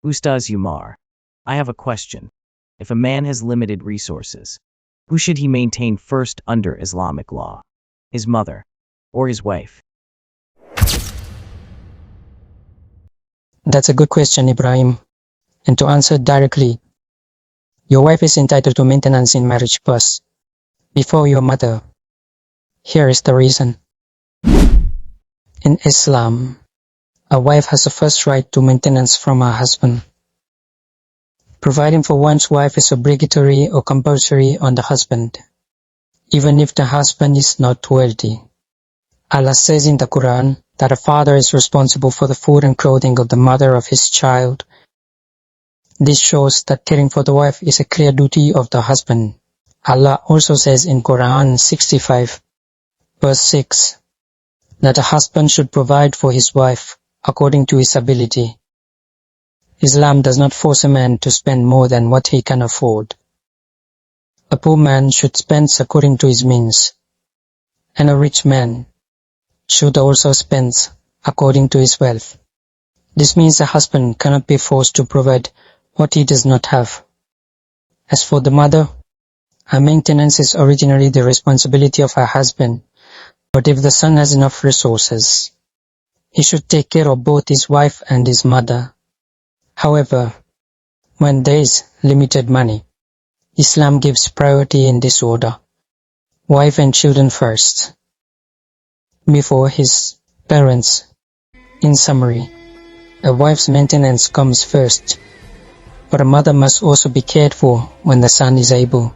Ustaz Umar, I have a question. If a man has limited resources, who should he maintain first under Islamic law? His mother or his wife? That's a good question, Ibrahim. And to answer directly, your wife is entitled to maintenance in marriage first, before your mother. Here is the reason. In Islam, a wife has a first right to maintenance from her husband. Providing for one's wife is obligatory or compulsory on the husband, even if the husband is not wealthy. Allah says in the Quran that a father is responsible for the food and clothing of the mother of his child. This shows that caring for the wife is a clear duty of the husband. Allah also says in Quran 65, verse 6, that a husband should provide for his wife according to his ability. Islam does not force a man to spend more than what he can afford. A poor man should spend according to his means, and a rich man should also spend according to his wealth. This means a husband cannot be forced to provide what he does not have. As for the mother, her maintenance is originally the responsibility of her husband, but if the son has enough resources, he should take care of both his wife and his mother. However, when there is limited money, Islam gives priority in this order: wife and children first, before his parents. In summary, a wife's maintenance comes first, but a mother must also be cared for when the son is able.